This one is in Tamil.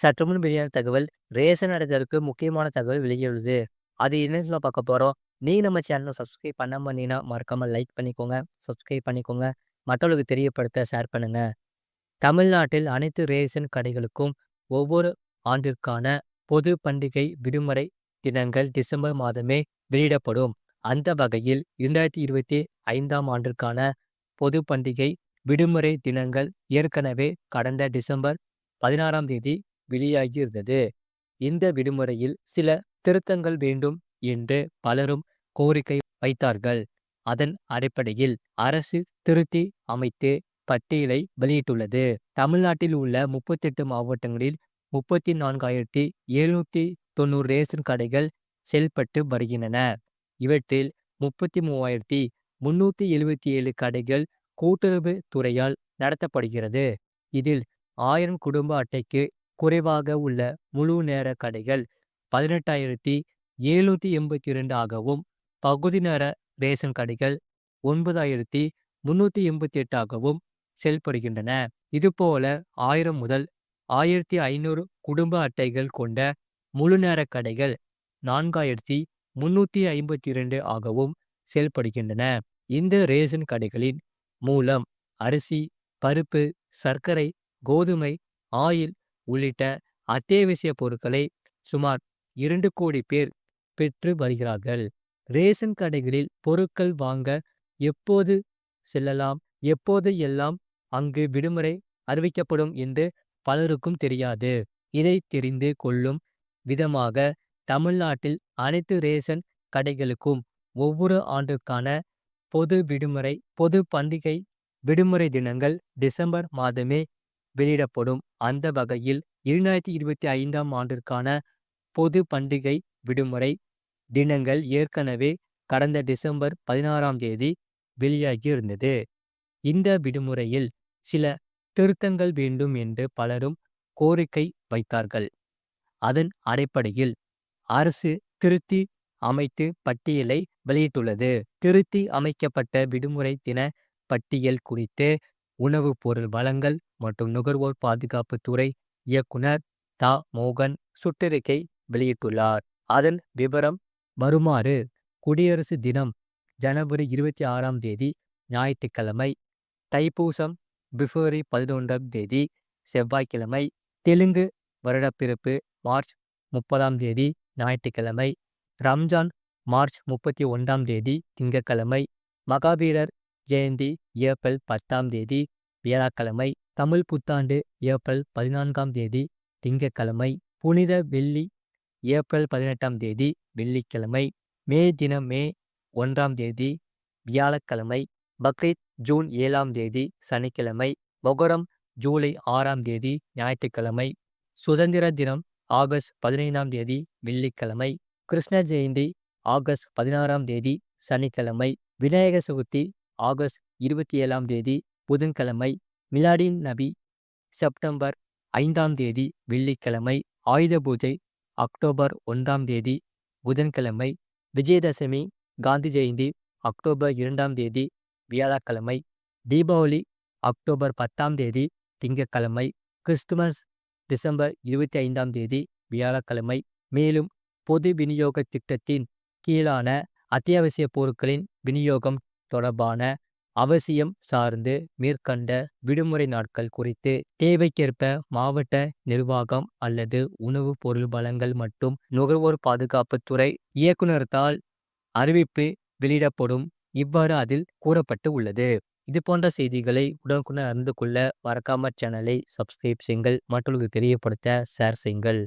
சற்றுமுன் வெளியான தகவல். ரேஷன் அடைதலுக்கு முக்கியமான தகவல் வெளியுள்ளது. அது என்னன்னு பார்க்க போறோம். நீங்க நம்ம சேனலை சப்ஸ்கிரைப் பண்ணாம இருந்தீங்கன்னா மறக்காம லைக் பண்ணிக்கோங்க, சப்ஸ்கிரைப் பண்ணிக்கோங்க, மற்றவர்களுக்கு தெரியப்படுத்த ஷேர் பண்ணுங்க. தமிழ்நாட்டில் அனைத்து ரேஷன் கடைகளுக்கும் ஒவ்வொரு ஆண்டிற்கான பொது பண்டிகை விடுமுறை தினங்கள் டிசம்பர் மாதமே வெளியிடப்படும். அந்த வகையில் 2025ஆம் ஆண்டிற்கான பொது பண்டிகை விடுமுறை தினங்கள் ஏற்கனவே கடந்த டிசம்பர் 16ஆம் தேதி வெளியாகியிருந்தது. இந்த விடுமுறையில் சில திருத்தங்கள் வேண்டும் என்று பலரும் கோரிக்கை வைத்தார்கள். அதன் அடிப்படையில் அரசு திருத்தி அமைத்து பட்டியலை வெளியிட்டுள்ளது. தமிழ்நாட்டில் உள்ள 38 மாவட்டங்களில் 34,790 ரேஷன் கடைகள் செயல்பட்டு வருகின்றன. இவற்றில் 33,377 கடைகள் கூட்டுறவு துறையால் நடத்தப்படுகிறது. இதில் 1000 குடும்ப அட்டைக்கு குறைவாக உள்ள முழு நேர கடைகள் 18,782 ஆகவும், பகுதி நேர ரேஷன் கடைகள் 9,388 ஆகவும் செயல்படுகின்றன. இதுபோல 1000 முதல் 1500 குடும்ப அட்டைகள் கொண்ட முழு நேர கடைகள் 4,352 ஆகவும் செயல்படுகின்றன. இந்த ரேஷன் கடைகளின் மூலம் அரிசி, பருப்பு, சர்க்கரை, கோதுமை, ஆயில் உள்ளிட்ட அத்தியாவசிய பொருட்களை சுமார் 2 கோடி பேர் பெற்று வருகிறார்கள். ரேஷன் கடைகளில் பொருட்கள் வாங்க எப்போது செல்லலாம், எப்போது எல்லாம் அங்கு விடுமுறை அறிவிக்கப்படும் என்று பலருக்கும் தெரியாது. இதை தெரிந்து கொள்ளும் விதமாக தமிழ்நாட்டில் அனைத்து ரேஷன் கடைகளுக்கும் ஒவ்வொரு ஆண்டுக்கான பொது பண்டிகை விடுமுறை தினங்கள் டிசம்பர் மாதமே வெளியிடப்படும். அந்த வகையில் 2025ஆம் ஆண்டிற்கான பொது பண்டிகை விடுமுறை தினங்கள் ஏற்கனவே கடந்த டிசம்பர் 16ஆம் தேதி வெளியாகியிருந்தது. இந்த விடுமுறையில் சில திருத்தங்கள் வேண்டும் என்று பலரும் கோரிக்கை வைத்தார்கள். அதன் அடிப்படையில் அரசு திருத்தி அமைத்து பட்டியலை வெளியிட்டுள்ளது. திருத்தி அமைக்கப்பட்ட விடுமுறை தின பட்டியல் குறித்து உணவுப் பொருள் வழங்கல் மற்றும் நுகர்வோர் பாதுகாப்பு துறை இயக்குனர் தா. மோகன் சுற்றறிக்கை வெளியிட்டுள்ளார். அதன் விவரம் வருமாறு: குடியரசு தினம் ஜனவரி 26ஆம் தேதி ஞாயிற்றுக்கிழமை, தைப்பூசம் பிப்ரவரி 11ஆம் தேதி செவ்வாய்க்கிழமை, தெலுங்கு வருடப்பிறப்பு மார்ச் 30ஆம் தேதி ஞாயிற்றுக்கிழமை, ரம்ஜான் மார்ச் 31ஆம் தேதி திங்கட்கிழமை, மகாவீரர் ஜெயந்தி ஏப்ரல் 10ஆம் தேதி வியாழக்கிழமை, தமிழ் புத்தாண்டு ஏப்ரல் 14ஆம் தேதி திங்கட்கிழமை, புனித வெள்ளி ஏப்ரல் 18ஆம் தேதி வெள்ளிக்கிழமை, மே தினம் மே 1ஆம் தேதி வியாழக்கிழமை, பக்ரீத் ஜூன் 7ஆம் தேதி சனிக்கிழமை, மொகரம் ஜூலை 6ஆம் தேதி ஞாயிற்றுக்கிழமை, சுதந்திர தினம் ஆகஸ்ட் 15ஆம் தேதி வெள்ளிக்கிழமை, கிருஷ்ண ஜெயந்தி ஆகஸ்ட் 16ஆம் தேதி சனிக்கிழமை, விநாயகர் சதுர்த்தி ஆகஸ்ட் 27ஆம் தேதி புதன்கிழமை, மிலாடின் நபி செப்டம்பர் 5ஆம் தேதி வெள்ளிக்கிழமை, ஆயுத பூஜை அக்டோபர் 1ஆம் தேதி புதன்கிழமை, விஜயதசமி காந்தி ஜெயந்தி அக்டோபர் 2ஆம் தேதி வியாழக்கிழமை, தீபாவளி அக்டோபர் 10ஆம் தேதி திங்கட்கிழமை, கிறிஸ்துமஸ் டிசம்பர் 25ஆம் தேதி வியாழக்கிழமை. மேலும் பொது விநியோக திட்டத்தின் கீழான அத்தியாவசிய பொருட்களின் விநியோகம் தொடர்பான அவசியம் சார்ந்து மேற்கண்ட விடுமுறை நாட்கள் குறித்து தேவைக்கேற்ப மாவட்ட நிர்வாகம் அல்லது உணவு பொருள் வழங்கல் மற்றும் நுகர்வோர் பாதுகாப்பு துறை இயக்குநரத்தால் அறிவிப்பு வெளியிடப்படும். இவ்வாறு அதில் கூறப்பட்டு உள்ளது. இது போன்ற செய்திகளை உடனுக்குடன் அறிந்து கொள்ள மறக்காம சேனலை சப்ஸ்கிரைப் செய்யுங்கள், மற்றவர்களுக்கு தெரியப்படுத்த ஷேர் செய்யுங்கள்.